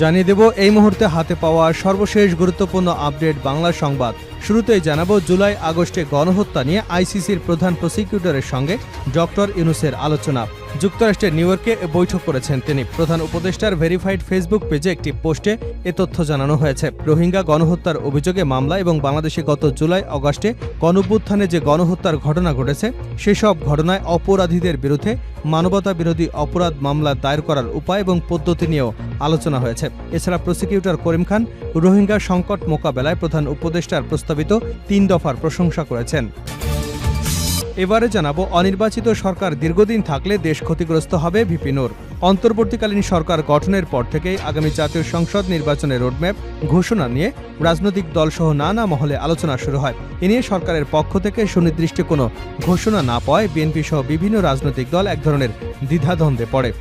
জানিয়ে দেব এই মুহূর্তে হাতে পাওয়া সর্বশেষ গুরুত্বপূর্ণ আপডেট বাংলা সংবাদ। শুরুতেই জানাবো জুলাই আগস্টে গণহত্যা নিয়ে আইসিসির প্রধান প্রসিকিউটরের সঙ্গে ডক্টর ইউনূসের আলোচনা। যুক্তরাষ্ট্রের নিউ ইয়র্কে বৈঠক করেছেন তিনি। প্রধান উপদেষ্টার ভেরিফাইড ফেসবুক পেজে একটি পোস্টে এ তথ্য জানানো হয়েছে। রোহিঙ্গা গণহত্যার অভিযোগে মামলা এবং বাংলাদেশে গত জুলাই আগস্টে গণঅভ্যুত্থানে যে গণহত্যার ঘটনা ঘটেছে সেসব ঘটনায় অপরাধীদের বিরুদ্ধে মানবতা বিরোধী অপরাধ মামলা দায়ের করার উপায় এবং পদ্ধতি নিয়েও আলোচনা হয়েছে। এছাড়া প্রসিকিউটর করিম খান রোহিঙ্গা সংকট মোকাবেলায় প্রধান উপদেষ্টার প্রস্তাবিত ৩ দফার প্রশংসা করেছেন। এবারে জানাবো অনির্বাচিত সরকার দীর্ঘদিন থাকলে দেশ ক্ষতিগ্রস্ত হবে ভিপি নূর। অন্তর্বর্তীকালীন সরকার গঠনের পর থেকেই আগামী জাতীয় সংসদ নির্বাচনের রোডম্যাপ ঘোষণা নিয়ে রাজনৈতিক দলসহ নানা মহলে আলোচনা শুরু হয়। এ নিয়ে সরকারের পক্ষ থেকে সুনির্দিষ্ট কোনো ঘোষণা না পাওয়ায় বিএনপি সহ বিভিন্ন রাজনৈতিক দল এক ধরনের দ্বিধাদ্বন্দ্বে পড়ে।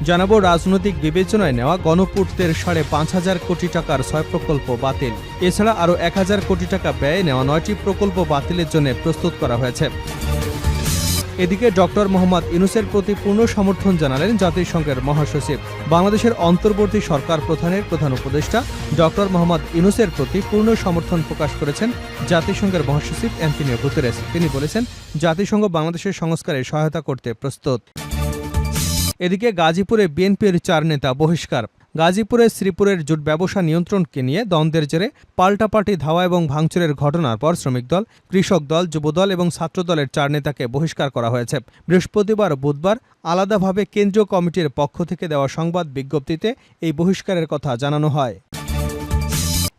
জানাবো রাজনৈতিক বিবেচনায় নেওয়া গণপূর্তের ৫,৫০০ কোটি টাকার ৬ প্রকল্প বাতিল। এছাড়া আরও ১,০০০ কোটি টাকা ব্যয়ে নেওয়া ৯টি প্রকল্প বাতিলের জন্য প্রস্তুত করা হয়েছে। এদিকে ডক্টর মোহাম্মদ ইউনূসের প্রতি পূর্ণ সমর্থন জানালেন জাতিসংঘের মহাসচিব। বাংলাদেশের অন্তর্বর্তী সরকার প্রধানের প্রধান উপদেষ্টা ডক্টর মোহাম্মদ ইউনূসের প্রতি পূর্ণ সমর্থন প্রকাশ করেছেন জাতিসংঘের মহাসচিব অ্যান্টনিও গুতেরেস। তিনি বলেছেন, জাতিসংঘ বাংলাদেশের সংস্কারে সহায়তা করতে প্রস্তুত। এদিকে গাজীপুরে বিএনপির ৪ নেতা বহিষ্কার। গাজীপুরে শ্রীপুরের জুট ব্যবসা নিয়ন্ত্রণকে নিয়ে দ্বন্দ্বের জেরে পাল্টাপাল্টি ধাওয়া এবং ভাঙচুরের ঘটনার পর শ্রমিক দল, কৃষক দল, যুবদল এবং ছাত্রদলের ৪ নেতাকে বহিষ্কার করা হয়েছে। বৃহস্পতিবার ও বুধবার আলাদাভাবে কেন্দ্রীয় কমিটির পক্ষ থেকে দেওয়া সংবাদ বিজ্ঞপ্তিতে এই বহিষ্কারের কথা জানানো হয়।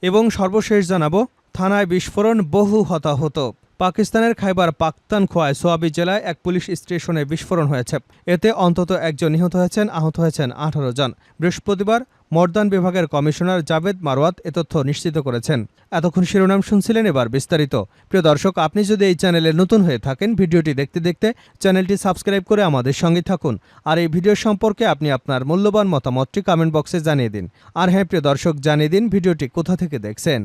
এবং সর্বশেষ জানাবো থানায় বিস্ফোরণ, বহু হতাহত। পাকিস্তানের খাইবার পাখতুনখোয়ায় সোয়াবি জেলায় এক পুলিশ স্টেশনে বিস্ফোরণ হয়েছে। এতে অন্তত একজন নিহত হয়েছেন, আহত হয়েছেন ১৮ জন। বৃহস্পতিবার মর্দান বিভাগের কমিশনার জাভেদ মারওয়াত এ তথ্য নিশ্চিত করেছেন। এতক্ষণ শিরোনাম শুনছিলেন, এবার বিস্তারিত। প্রিয় দর্শক, আপনি যদি এই চ্যানেলে নতুন হয়ে থাকেন, ভিডিওটি দেখতে দেখতে চ্যানেলটি সাবস্ক্রাইব করে আমাদের সঙ্গে থাকুন। আর এই ভিডিও সম্পর্কে আপনি আপনার মূল্যবান মতামতটি কমেন্ট বক্সে জানিয়ে দিন। আর হ্যাঁ প্রিয় দর্শক, জানিয়ে দিন ভিডিওটি কোথা থেকে দেখছেন।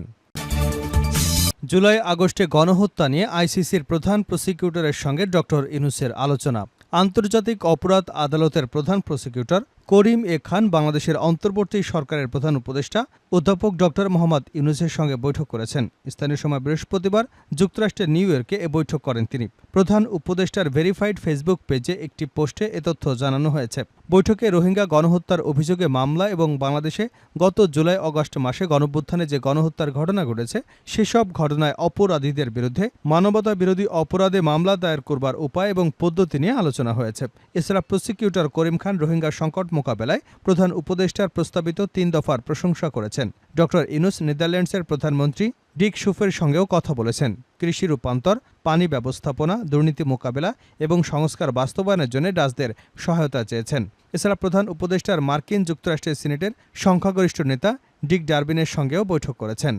জুলাই আগস্টে গণহত্যা নিয়ে আইসিসির প্রধান প্রসিকিউটরের সঙ্গে ডক্টর ইউনূসের আলোচনা। আন্তর্জাতিক অপরাধ আদালতের প্রধান প্রসিকিউটর করিম এ খান বাংলাদেশের অন্তর্বর্তী সরকারের প্রধান উপদেষ্টা অধ্যাপক ডক্টর মোহাম্মদ ইউনূসের সঙ্গে বৈঠক করেছেন। স্থানীয় সময় বৃহস্পতিবার যুক্তরাষ্ট্রের নিউ ইয়র্কে এ বৈঠক করেন তিনি। প্রধান উপদেষ্টার ভেরিফাইড ফেসবুক পেজে একটি পোস্টে এ তথ্য জানানো হয়েছে। বৈঠকে রোহিঙ্গা গণহত্যার অভিযোগে মামলা এবং বাংলাদেশে গত জুলাই আগস্ট মাসে গণঅভ্যুত্থানে যে গণহত্যার ঘটনা ঘটেছে সেসব ঘটনায় অপরাধীদের বিরুদ্ধে মানবতা বিরোধী অপরাধে মামলা দায়ের করবার উপায় এবং পদ্ধতি নিয়ে আলোচনা হয়েছে। এছাড়া প্রসিকিউটর করিম খান রোহিঙ্গা সংকট মোকাবেলায় প্রধান উপদেষ্টার প্রস্তাবিত ৩ দফার প্রশংসা করেছেন। ডক্টর ইউনূস নেদারল্যান্ডসের প্রধানমন্ত্রী ডিক শুফের সঙ্গেও কথা বলেছেন। কৃষি রূপান্তর, পানি ব্যবস্থাপনা, দুর্নীতি মোকাবেলা এবং সংস্কার বাস্তবায়নের জন্য ডাচদের সহায়তা চেয়েছেন। এছাড়া প্রধান উপদেষ্টার মার্কিন যুক্তরাষ্ট্রের সিনেটের সংখ্যাগরিষ্ঠ নেতা ডিক ডারবিনের সঙ্গেও বৈঠক করেছেন।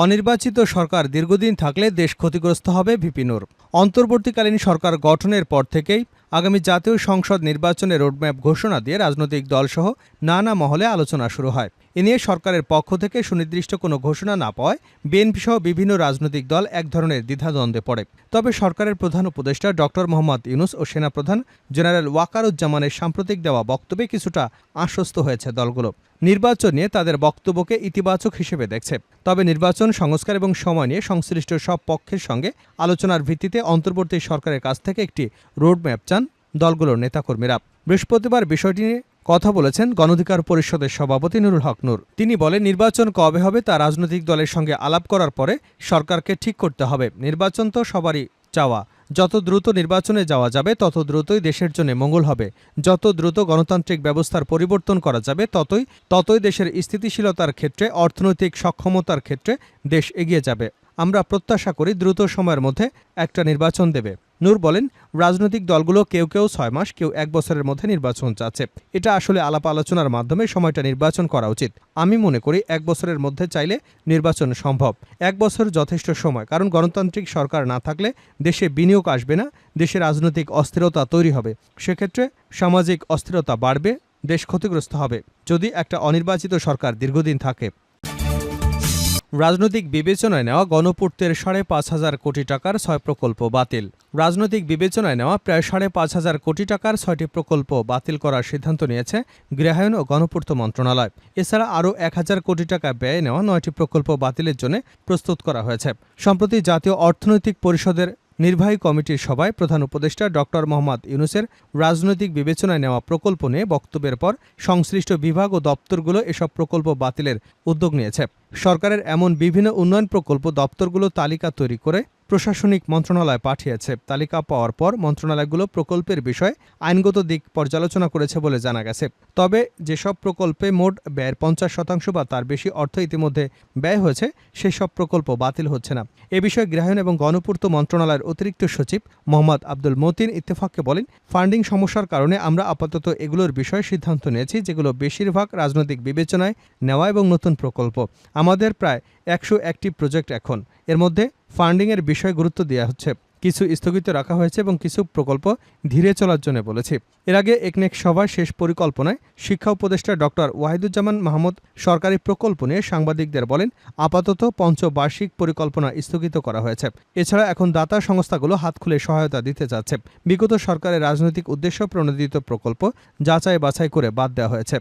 অনির্বাচিত সরকার দীর্ঘদিন থাকলে দেশ ক্ষতিগ্রস্ত হবে ভিপি নূর। অন্তর্বর্তীকালীন সরকার গঠনের পর থেকেই আগামী জাতীয় সংসদ নির্বাচনের রোডম্যাপ ঘোষণা দিয়ে রাজনৈতিক দলসহ নানা মহলে আলোচনা শুরু হয়। এ নিয়ে সরকারের পক্ষ থেকে সুনির্দিষ্ট কোনো ঘোষণা না পাওয়ায় বিএনপি সহ বিভিন্ন রাজনৈতিক দল এক ধরনের দ্বিধাদ্বন্দ্বে পড়ে। তবে সরকারের প্রধান উপদেষ্টা ডক্টর মোহাম্মদ ইউনূস ও সেনাপ্রধান জেনারেল ওয়াকারুজ্জামানের সাম্প্রতিক দেওয়া বক্তব্যে কিছুটা আশ্বস্ত হয়েছে দলগুলো। নির্বাচন নিয়ে তাদের বক্তব্যকে ইতিবাচক হিসেবে দেখছে। তবে নির্বাচন সংস্কার এবং সময় নিয়ে সংশ্লিষ্ট সব পক্ষের সঙ্গে আলোচনার ভিত্তিতে অন্তর্বর্তী সরকারের কাছ থেকে একটি রোডম্যাপ চান দলগুলোর নেতাকর্মীরা। বৃহস্পতিবার বিষয়টি নিয়ে কথা বলেছেন গণঅধিকার পরিষদের সভাপতি নুরুল হক নূর। তিনি বলেন, নির্বাচন কবে হবে তা রাজনৈতিক দলের সঙ্গে আলাপ করার পরে সরকারকে ঠিক করতে হবে। নির্বাচন তো সবারই চাওয়া। যত দ্রুত নির্বাচনে যাওয়া যাবে তত দ্রুতই দেশের জন্য মঙ্গল হবে। যত দ্রুত গণতান্ত্রিক ব্যবস্থার পরিবর্তন করা যাবে ততই দেশের স্থিতিশীলতার ক্ষেত্রে, অর্থনৈতিক সক্ষমতার ক্ষেত্রে দেশ এগিয়ে যাবে। আমরা প্রত্যাশা করি দ্রুত সময়ের মধ্যে একটা নির্বাচন দেবে। নূর বলেন, রাজনৈতিক দলগুলো কেউ ৬ মাস, কেউ ১ বছরের মধ্যে নির্বাচন চাচ্ছে। এটা আসলে আলাপ আলোচনার মাধ্যমে সময়টা নির্বাচন করা উচিত। আমি মনে করি ১ বছরের মধ্যে চাইলে নির্বাচন সম্ভব। ১ বছর যথেষ্ট সময়, কারণ গণতান্ত্রিক সরকার না থাকলে দেশে বিনিয়োগ আসবে না, দেশে রাজনৈতিক অস্থিরতা তৈরি হবে। সেক্ষেত্রে সামাজিক অস্থিরতা বাড়বে, দেশ ক্ষতিগ্রস্ত হবে যদি একটা অনির্বাচিত সরকার দীর্ঘদিন থাকে। রাজনৈতিক বিবেচনায় নেওয়া গণপূর্তের ৫,৫০০ কোটি টাকার ৬ প্রকল্প বাতিল। রাজনৈতিক বিবেচনায় নেওয়া প্রায় ৫,৫০০ কোটি টাকার ৬টি প্রকল্প বাতিল করার সিদ্ধান্ত নিয়েছে গৃহায়ণ ও গণপূর্ত মন্ত্রণালয়। এছাড়া আরও ১,০০০ কোটি টাকা ব্যয়ে নেওয়া ৯টি প্রকল্প বাতিলের জন্য প্রস্তুত করা হয়েছে। সম্প্রতি জাতীয় অর্থনৈতিক পরিষদের নির্বাহী কমিটির সভায় প্রধান উপদেষ্টা ডক্টর মোহাম্মদ ইউনূসের রাজনৈতিক বিবেচনায় নেওয়া প্রকল্প নিয়ে বক্তব্যের পর সংশ্লিষ্ট বিভাগ ও দপ্তরগুলো এসব প্রকল্প বাতিলের উদ্যোগ নিয়েছে। সরকারের এমন বিভিন্ন উন্নয়ন প্রকল্প দপ্তরগুলো তালিকা তৈরি করে প্রশাসনিক মন্ত্রণালয়ে পাঠিয়েছে। তালিকা পাওয়ার পর মন্ত্রণালয়গুলো প্রকল্পের বিষয়ে আইনগত দিক পর্যালোচনা করেছে বলে জানা গেছে। তবে যেসব প্রকল্পে মোট ব্যয়ের ৫০% বা তার বেশি অর্থ ইতিমধ্যে ব্যয় হয়েছে সেসব প্রকল্প বাতিল হচ্ছে না। এ বিষয়ে গৃহায়ণ এবং গণপূর্ত মন্ত্রণালয়ের অতিরিক্ত সচিব মোহাম্মদ আব্দুল মতিন ইত্তেফাককে বলেন, ফান্ডিং সমস্যার কারণে আমরা আপাতত এগুলোর বিষয়ে সিদ্ধান্ত নিয়েছি, যেগুলো বেশিরভাগ রাজনৈতিক বিবেচনায় নেওয়া এবং নতুন প্রকল্প। আমাদের প্রায় ১০১টি প্রজেক্ট এখন, এর মধ্যে ফান্ডিংয়ের বিষয়ে গুরুত্ব দেওয়া হচ্ছে। কিছু স্থগিত রাখা হয়েছে এবং কিছু প্রকল্প ধীরে চলার জন্য বলেছি। এর আগে একনেক সভায় শেষ পরিকল্পনায় শিক্ষা উপদেষ্টা ডক্টর ওয়াহিদুজ্জামান মাহমুদ সরকারি প্রকল্প নিয়ে সাংবাদিকদের বলেন, আপাতত পঞ্চবার্ষিক পরিকল্পনা স্থগিত করা হয়েছে। এছাড়া এখন দাতা সংস্থাগুলো হাত খুলে সহায়তা দিতে যাচ্ছে। বিগত সরকারের রাজনৈতিক উদ্দেশ্য প্রণোদিত প্রকল্প যাচাই বাছাই করে বাদ দেওয়া হয়েছে।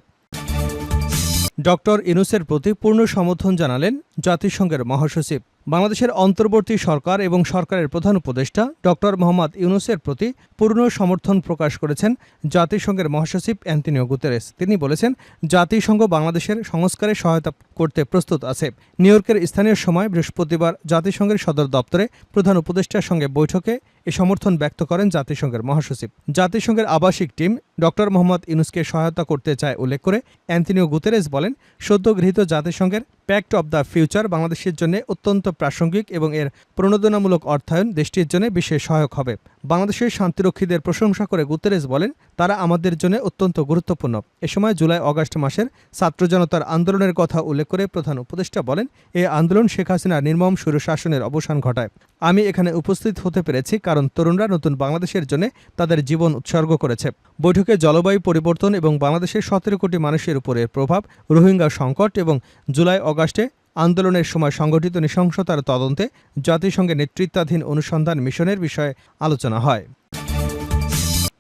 ডক্টর ইউনূসের প্রতি পূর্ণ সমর্থন জানালেন জাতিসংঘের মহাসচিব। বাংলাদেশের অন্তর্বর্তী সরকার এবং সরকারের প্রধান উপদেষ্টা ডক্টর মোহাম্মদ ইউনূসের প্রতি পূর্ণ সমর্থন প্রকাশ করেছেন জাতিসংঘের মহাসচিব অ্যান্তোনিও গুতেরেস। তিনি বলেছেন, জাতিসংঘ বাংলাদেশের সংস্কারে সহায়তা করতে প্রস্তুত আছে। নিউ ইয়র্কের স্থানীয় সময় বৃহস্পতিবার জাতিসংঘের সদর দপ্তরে প্রধান উপদেষ্টার সঙ্গে বৈঠকে এ সমর্থন ব্যক্ত করেন জাতিসংঘের মহাসচিব। জাতিসংঘের আবাসিক টিম ডক্টর মোহাম্মদ ইউনূসকে সহায়তা করতে চায় উল্লেখ করে অ্যান্তোনিও গুতেরেস বলেন, সদ্য গৃহীত জাতিসংঘের প্যাক্ট অব দ্য ফিউচার বাংলাদেশের জন্য অত্যন্ত প্রাসঙ্গিক এবং এর প্রণোদনামূলক অর্থায়ন দেশটির জন্য বিশেষ সহায়ক হবে। বাংলাদেশের শান্তিরক্ষীদের প্রশংসা করে গুতেরেস বলেন, তারা আমাদের জন্য অত্যন্ত গুরুত্বপূর্ণ। এ সময় জুলাই-অগাস্ট মাসের ছাত্র জনতার আন্দোলনের কথা উল্লেখ করে প্রধান উপদেষ্টা বলেন, এই আন্দোলন শেখ হাসিনার নির্মম স্বৈরশাসনের অবসান ঘটায়। আমি এখানে উপস্থিত হতে পেরেছি কারণ তরুণরা নতুন বাংলাদেশের জন্য তাদের জীবন উৎসর্গ করেছে। বৈঠকে জলবায়ু পরিবর্তন এবং বাংলাদেশের ১৭ কোটি মানুষের উপরে প্রভাব, রোহিঙ্গা সংকট এবং জুলাই-অগাস্টে আন্দোলনের সময় সংগঠিত নৃশংসতার তদন্তে জাতিসংঘের নেতৃত্বাধীন অনুসন্ধান মিশনের বিষয়ে আলোচনা হয়।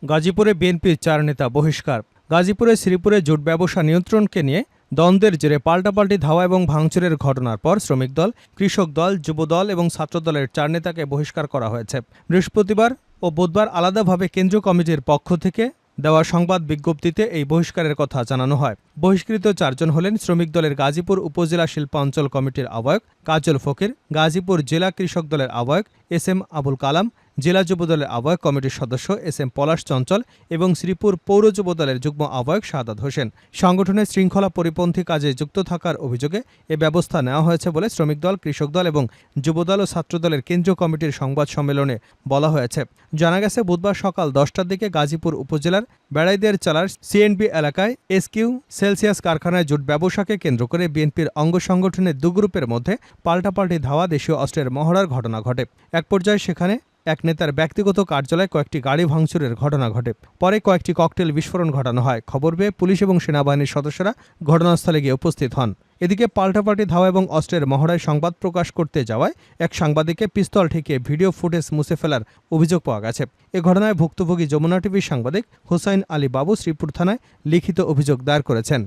গাজীপুরে বিএনপির ৪ নেতা বহিষ্কার। গাজীপুরে শ্রীপুরে জুট ব্যবসা নিয়ন্ত্রণকে নিয়ে দ্বন্দ্বের জেরে পাল্টাপাল্টি ধাওয়া এবং ভাঙচুরের ঘটনার পর শ্রমিক দল, কৃষক দল, যুবদল এবং ছাত্রদলের ৪ নেতাকে বহিষ্কার করা হয়েছে। বৃহস্পতিবার ও বুধবার আলাদাভাবে কেন্দ্রীয় কমিটির পক্ষ থেকে দেওয়া সংবাদ বিজ্ঞপ্তিতে এই বহিষ্কারের কথা জানানো হয়। বহিষ্কৃত ৪ জন হলেন শ্রমিক দলের গাজীপুর উপজেলা শিল্পাঞ্চল কমিটির আহ্বায়ক কাজল ফকির, গাজীপুর জেলা কৃষক দলের আহ্বায়ক এস.এম. আবুল কালাম, জেলা যুবদলের আহ্বায়ক কমিটির সদস্য এস.এম. পলাশ চঞ্চল এবং শ্রীপুর পৌর যুবদলের যুগ্ম আহ্বায়ক শাহাদাত হোসেন। সংগঠনের শৃঙ্খলা পরিপন্থী কাজে যুক্ত থাকার অভিযোগে এ ব্যবস্থা নেওয়া হয়েছে বলে শ্রমিক দল, কৃষক দল এবং যুবদল ও ছাত্রদলের কেন্দ্রীয় কমিটির সংবাদ সম্মেলনে বলা হয়েছে। জানা গেছে, বুধবার সকাল ১০টার দিকে গাজীপুর উপজেলার বেড়াইদের চালার সিএনবি এলাকায় এসকিউ সেলসিয়াস কারখানায় জুট ব্যবসাকে কেন্দ্র করে বিএনপির অঙ্গ সংগঠনের ২ গ্রুপের মধ্যে পাল্টাপাল্টি ধাওয়া, দেশীয় অস্ত্রের মহড়ার ঘটনা ঘটে। এক পর্যায়ে সেখানে এক নেতার ব্যক্তিগত কার্যালয়ে কয়েকটি গাড়ি ভাঙচুরের ঘটনা ঘটে। পরে কয়েকটি ককটেল বিস্ফোরণ ঘটানো হয়। খবর পেয়ে পুলিশ এবং সেনাবাহিনীর সদস্যরা ঘটনাস্থলে গিয়ে উপস্থিত হন। এদিকে পাল্টাপাল্টি ধাওয়া এবং অস্ত্রের মহড়ায় সংবাদ প্রকাশ করতে যাওয়ায় এক সাংবাদিককে পিস্তল ঠেকিয়ে ভিডিও ফুটেজ মুছে ফেলার অভিযোগ পাওয়া গেছে। এ ঘটনায় ভুক্তভোগী যমুনা টিভির সাংবাদিক হোসাইন আলী বাবু শ্রীপুর থানায় লিখিত অভিযোগ দায়ের করেছেন।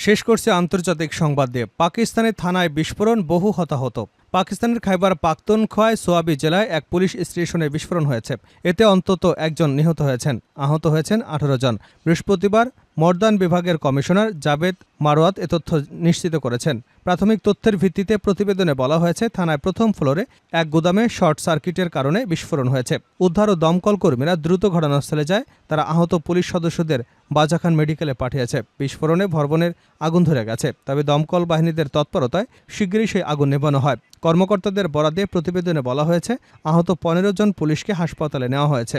শেষ করছে আন্তর্জাতিক সংবাদ দিয়ে। পাকিস্তানের থানায় বিস্ফোরণ, বহু হতাহত। পাকিস্তানের খাইবার পাখতুনখোয়ায় সোয়াবি জেলায় এক পুলিশ স্টেশনে বিস্ফোরণ হয়েছে। এতে অন্তত ১ জন নিহত হয়েছেন, আহত হয়েছেন ১৮ জন। বৃহস্পতিবার মর্দান বিভাগের কমিশনার জাবেদ মারওয়াত এ তথ্য নিশ্চিত করেছেন। প্রাথমিক তথ্যের ভিত্তিতে প্রতিবেদনে বলা হয়েছে, থানায় প্রথম ফ্লোরে এক গুদামে শর্ট সার্কিটের কারণে বিস্ফোরণ হয়েছে। উদ্ধার ও দমকল কর্মীরা দ্রুত ঘটনাস্থলে যায়। তারা আহত পুলিশ সদস্যদের বাজাখান মেডিকেলে পাঠিয়েছে। বিস্ফোরণে ভবনের আগুন ধরে গেছে, তবে দমকল বাহিনীদের তৎপরতায় শিগগিরই সেই আগুন নেভানো হয়। কর্মকর্তাদের বরাতে প্রতিবেদনে বলা হয়েছে, আহত ১৫ জন পুলিশকে হাসপাতালে নেওয়া হয়েছে।